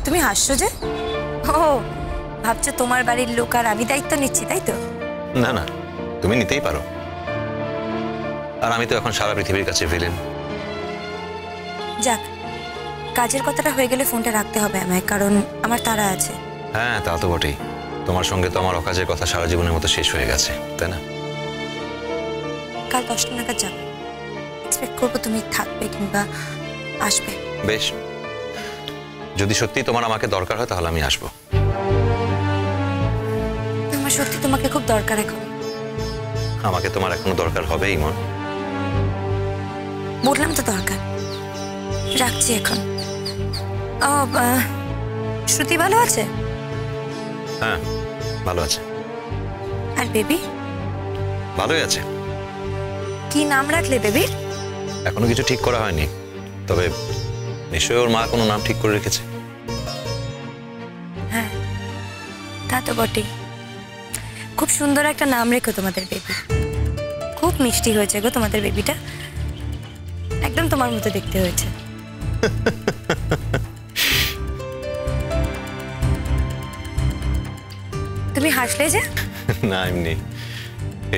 তুমি হাসছো যে? ও ভাবছো তোমার বাড়ির লোক আর আমি দায়িত্ব নিচ্ছি, তাই তো? না না, তুমি নিতেই পারো। আর আমি তো এখন সারা পৃথিবীর কাছে ভিলেন। যাক, কাজের কথাটা হয়ে গেলে ফোনটা রাখতে হবে আমায়, কারণ আমার তাড়া আছে। হ্যাঁ তা তো বটেই। তোমার সঙ্গে তো আমার অকাজের কথা সারা জীবনের মতো শেষ হয়ে গেছে, তাই না? কাল 10টা নাগাদ যাবো। এক্সপেক্ট করবো তুমি থাকবে কিংবা আসবে। বেশ, যদি সত্যি তোমার আমাকে দরকার হয় তাহলে আমি আসবো। আমার সত্যি তোমাকে খুব দরকার এখন। আমাকে তোমার এখনো দরকার হবে ইমন। বললাম তো দরকার। রাখছি এখন। ও শ্রুতি ভালো আছে? হ্যাঁ ভালো আছে। আর বেবি? ভালোই আছে। কি নাম রাখলে বেবির? এখনো কিছু ঠিক করা হয়নি, তবে নিশ্চয়ই ওর মা কোনো নাম ঠিক করে রেখেছে। হ্যাঁ তা তো বটেই। খুব সুন্দর একটা নাম রেখো তোমাদের বেবি। খুব মিষ্টি হয়েছে গো তোমাদের বেবিটা, একদম তোমার মতো দেখতে হয়েছে। তুমি হাসলে যে? না এমনি,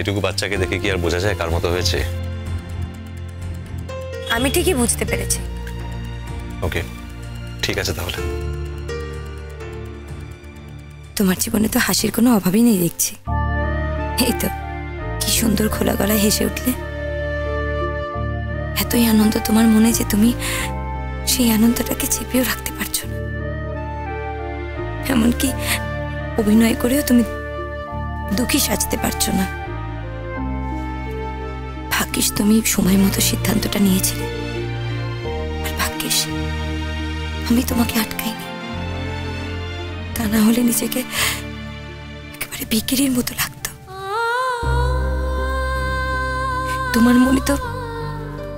এটুকু বাচ্চাকে দেখে কি আর বোঝা যায় কার মতো হয়েছে? আমি ঠিকই বুঝতে পেরেছি। ওকে ঠিক আছে তাহলে। তোমার জীবনে তো হাসির কোনো অভাবই নেই দেখছি। এই তো কি সুন্দর খোলা গলায় হেসে উঠলে। এতই আনন্দ তোমার মনে যে তুমি সেই আনন্দটাকে চেপেও রাখতে পারছো না। এমনকি অভিনয় করেও তুমি দুঃখী সাজতে পারছো না। ভাগ্যিস তুমি সময় মতো সিদ্ধান্তটা নিয়েছিলে, আর ভাগ্যিস আমি তোমাকে আটকাইনি। তা না হলে নিজেকে একেবারে বিক্রির মতো লাগতো। তোমার মনে তো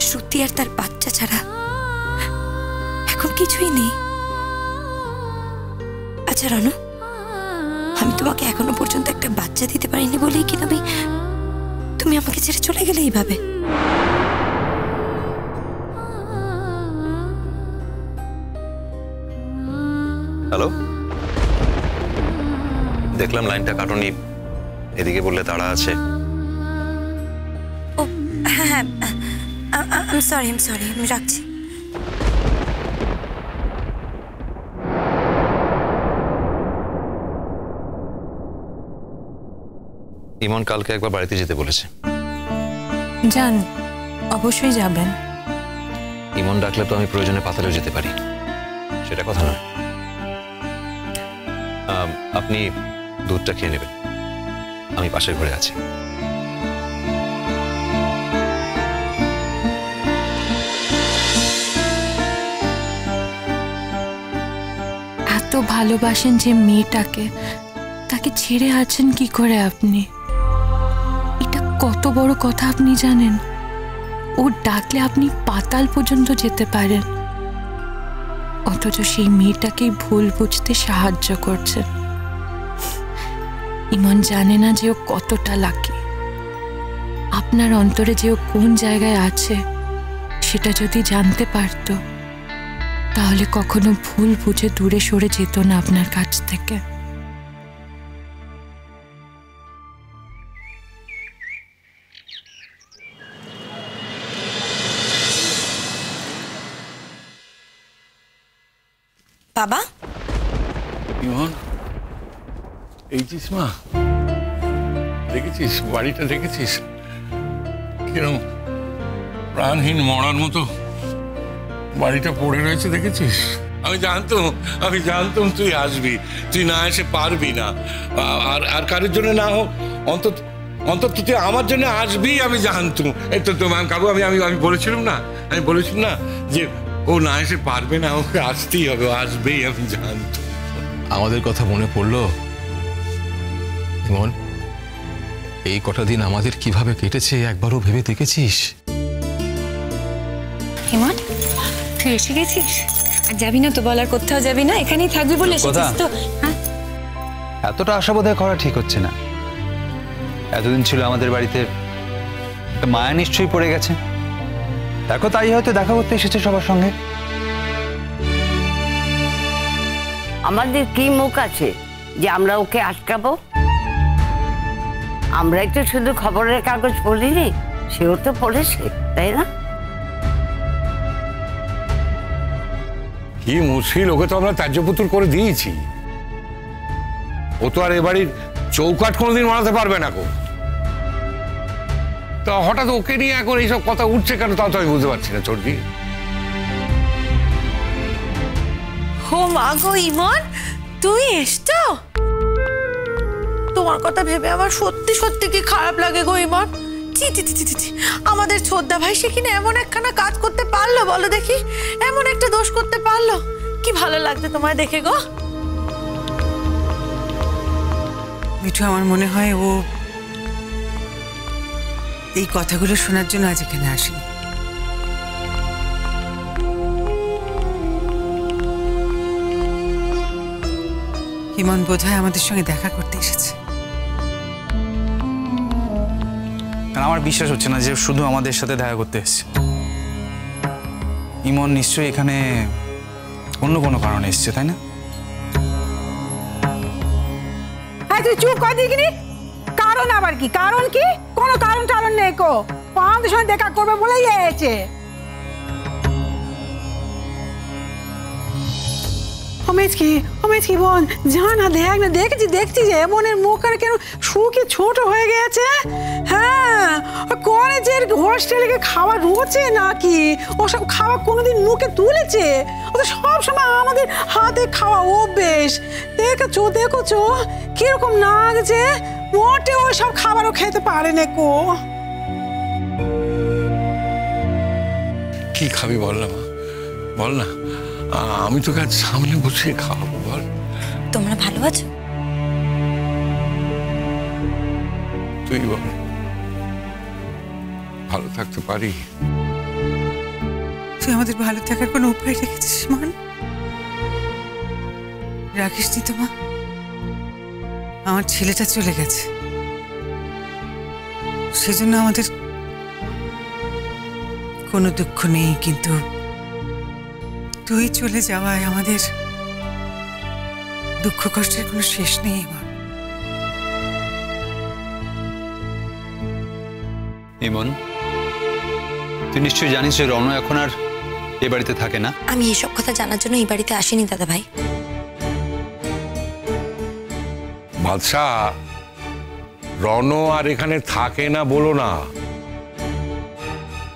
শ্রুতি আর তার বাচ্চা ছাড়া এখন কিছুই নেই। আচ্ছা রানু, আমি তোমাকে এখনো পর্যন্ত একটা বাচ্চা দিতে পারিনি বলেই কি তুমি আমাকে ছেড়ে চলে গেলে এইভাবে? হ্যালো, দেখলাম লাইনটা কাটুনি, এদিকে বললে তাড়া আছে। ও হ্যাঁ, আই এম সরি, আমি রাখছি। ইমন কালকে একবার বাড়িতে যেতে বলেছে। যান, অবশ্যই যাবেন। ইমন ডাকলে তো আমি প্রয়োজনে পাতালেও যেতে পারি, সেটা কথা নয়। আপনি দুধটা খেয়ে নেবেন, আমি পাশের ঘরে আছি। এত ভালোবাসেন যে মেয়েটাকে, তাকে ছেড়ে আছেন কি করে আপনি? এটা কত বড় কথা আপনি জানেন? ও ডাকলে আপনি পাতাল পর্যন্ত যেতে পারেন, অথচ সেই মেয়েটাকেই ভুল বুঝতে সাহায্য করছেন। ইমন জানে না যে ও কতটা লাকি। আপনার অন্তরে যে ও কোন জায়গায় আছে সেটা যদি জানতে পারত, তাহলে কখনো ভুল বুঝে দূরে সরে যেত না আপনার কাছ থেকে। বাবা, ইমন, এইছিস মা? দেখেছিস বাড়িটা, দেখেছিস কিরম প্রাণহীন মরার মতো বাড়িটা পড়ে রয়েছে, দেখেছিস? আমি জানতাম তুই আসবি, তুই না এসে পারবি না। আর কারোর জন্য না হোক, অন্তত তুই আমার জন্য আসবি, আমি জানতাম। এই তো ম্যাম কাকু, আমি বলেছিলাম না যে ও না এসে পারবে না, ওকে আসতেই হবে, ও আসবেই, আমি জানতাম। আমাদের কথা মনে পড়লো ইমন? এই কটা দিন আমাদের কিভাবে কেটেছে একবারও ভেবে দেখেছিস? ইমন তুই এসে গেছিস? আর যাবি না তো? বলার কোথাও যাবি না, এখানেই থাকবি বলে এসেছিস তো? হ্যাঁ, এতটা আশাবোধ করা ঠিক হচ্ছে না। এতদিন ছিল আমাদের বাড়িতে, মায়া নিশ্চয়ই পড়ে গেছে। দেখো, তাই হয়তো দেখা করতে এসেছে সবার সঙ্গে। আমাদের কি মুখ আছে যে আমরা ওকে আটকাবো? আমরাই তো শুধু খবরের কাগজ পড়িনি, সেও তো পড়েছে, তাই না? কি মুশকিল, ওকে তো আমরা ত্যায্যপুতুল করে দিয়েছি। ও তো আর এ বাড়ির চৌকাঠ কোনোদিন বানাতে পারবে না। তা হঠাৎ ওকে নিয়ে এখন এইসব কথা উঠছে কেন, তাও তো আমি বুঝতে পারছি না চর্দি। ও মা গো ইমন, তুই এসছো? তোমার কথা ভেবে আমার সত্যি সত্যি কি খারাপ লাগে গো ইমন। আমাদের ছোদ্দা ভাই সে কিনা এমন একখানা কাজ করতে পারলো, বলো দেখি, এমন একটা দোষ করতে পারলো। কি ভালো লাগছে তোমায় দেখে গো। মিঠু, আমার মনে হয় ও এই কথাগুলো শোনার জন্য আজ এখানে আসেনি। ইমন বোধহয় আমাদের সঙ্গে দেখা করতে এসেছে। আমার বিশ্বাস হচ্ছে না যে শুধু আমাদের সাথে দেখা করতে এসেছে। ইমন নিশ্চয়ই এখানে অন্য কোনো কারণে এসেছে, তাই না? তুই চুপ কর দিকিনি। কারণ আবার কি? কারণ কি? কোনো কারণ টারণ নেই কো। আমাদের সঙ্গে দেখা করবে বলেই এসেছে। বোন যা না দেখ না, দেখছি যে এমনের মুখ আর কেন শুকিয়ে ছোট হয়ে গেছে। হ্যাঁ, কলেজের হোস্টেলে খাবার রোচে নাকি? ওসব খাবার কোনোদিন মুখে তুলেছে? ও তো সবসময় আমাদের হাতে খাওয়া অভ্যেস। দেখছো কিরকম লাগছে। মোটে ওই সব খাবারও খেতে পারে না কো। কি খাবি বল না মা, বল না, আমি তোকে আজ সামনে বসে খাওয়াবো। বল, তোমরা ভালো আছো? তুই বল, ভালো থাকতে পারি? তুই আমাদের ভালো থাকার কোনো উপায় রেখেছিস মান? রাখিস নি তো মা? আমার ছেলেটা চলে গেছে, সেজন্য আমাদের কোনো দুঃখ নেই, কিন্তু তুই চলে যাওয়ায় আমাদের দুঃখ কষ্টের কোনো শেষ নেই। এবার ইমন, তুই নিশ্চয়ই জানিস যে রণ এখন আর এ বাড়িতে থাকে না। আমি এসব কথা জানার জন্য এই বাড়িতে আসিনি দাদা ভাই। বাদশাহ, রণ আর এখানে থাকে না বলো না,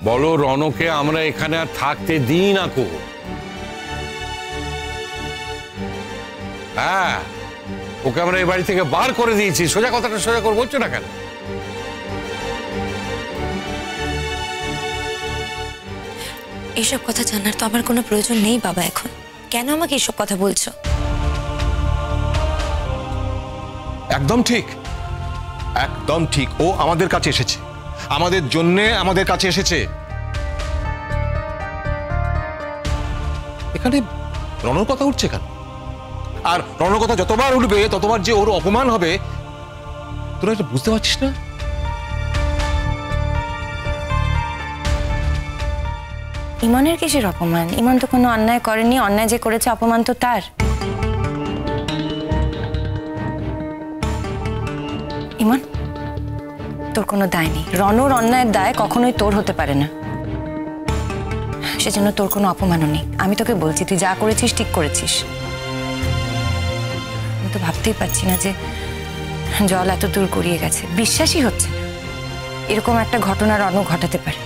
বলো রণকে আমরা এখানে আর থাকতে দিই না কো। হ্যাঁ, ওকে আমরা এই বাড়ি থেকে বার করে দিয়েছি। সোজা কথাটা সোজা করে বলছো না কেন? এসব কথা জানার তো আমার কোনো প্রয়োজন নেই বাবা। এখন কেন আমাকে এসব কথা বলছো? একদম ঠিক, একদম ঠিক। ও আমাদের কাছে এসেছে, আমাদের জন্যে আমাদের কাছে এসেছে। এখানে রণর কথা উঠছে কেন? আর রণর কথা যতবার উঠবে ততবার যে ওর অপমান হবে, তোরা এটা বুঝতে পারছিস না? ইমনের কিসের অপমান? ইমন তো কোনো অন্যায় করেনি, অন্যায় যে করেছে অপমান তো তার। ইমন, তোর কোনো দায় নেই। রণর অন্যায়ের দায় কখনোই তোর হতে পারে না, সেজন্য তোর কোনো অপমানও নেই। আমি তোকে বলছি, তুই যা করেছিস ঠিক করেছিস। আমি তো ভাবতেই পারছি না যে জল এত দূর গড়িয়ে গেছে। বিশ্বাসই হচ্ছে না এরকম একটা ঘটনা রণ ঘটাতে পারে।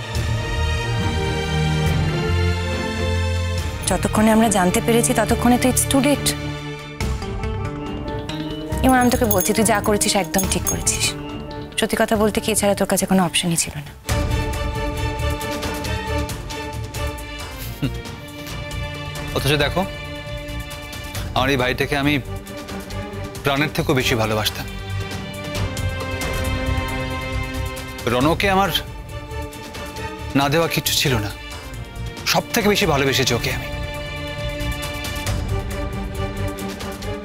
যতক্ষণে আমরা জানতে পেরেছি ততক্ষণে তো ইটস টু লেট। ইমন, আমি তোকে বলছি, তুই যা করেছিস একদম ঠিক করেছিস। সত্যি কথা বলতে কি, এছাড়া তোর কাছে কোনো অপশনই ছিল না। অথচ দেখো, আমার এই ভাইটাকে আমি প্রাণের থেকেও বেশি ভালোবাসতাম। রণকে আমার না দেওয়া কিছু ছিল না, সব থেকে বেশি ভালোবেসেছি ওকে আমি।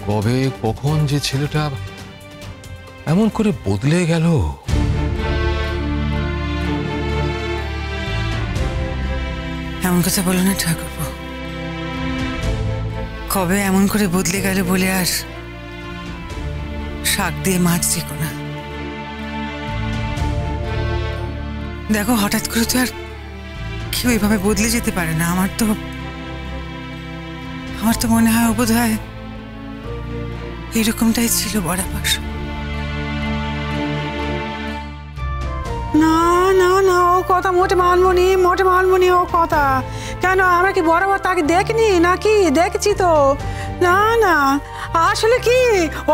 কবে কখন যে ছেলেটা এমন করে বদলে গেল। এমন কথা বলো না ঠাকুরপো। কবে এমন করে বদলে গেল বলে আর শাক দিয়ে মাছ রেখো না। দেখো হঠাৎ করে তো আর কেউ এইভাবে বদলে যেতে পারে না। আমার তো মনে হয় বোধ হয় এরকমটাই ছিল বরাবর। না না না, ও কথা মোটে মানবনি ও কথা। কেন আমরা কি বরাবর তাকে দেখিনি নাকি? দেখছি তো। না না, আসলে কি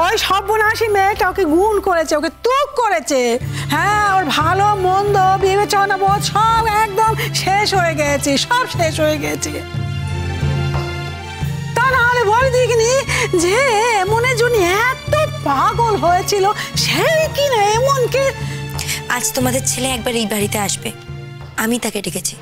ওই সর্বনাশী মেয়েটা ওকে গুণ করেছে, ওকে তুক করেছে। হ্যাঁ, ওর ভালো মন্দ বিবেচনা বোধ সব একদম শেষ হয়ে গেছে, সব শেষ হয়ে গেছে। তা না হলে বলে দেখিনি যে এমনের জন্য এত পাগল হয়েছিল, সেই কিনা এমনকে। আজ তোমাদের ছেলে একবার এই বাড়িতে আসবে, আমি তাকে ডেকেছি।